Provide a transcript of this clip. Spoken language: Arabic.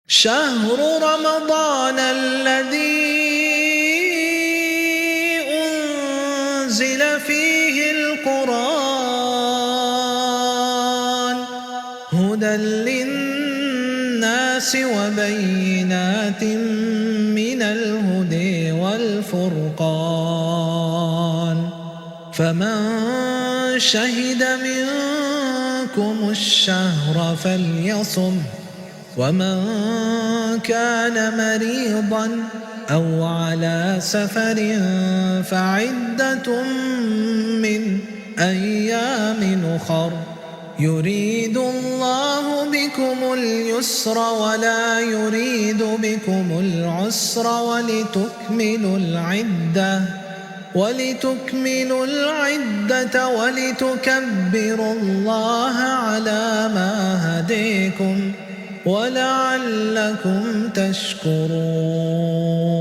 شهر رمضان الذي أنزل فيه القرآن هدى للناس وبينات من الهدى والفرقان فمن شهد منكم الشهر فليصم ومن كان مريضا أو على سفر فعدة من أيام أخر يريد الله بكم اليسر ولا يريد بكم العسر ولتكملوا العدة ولتكبروا الله على ما هديكم ولعلكم تشكرون.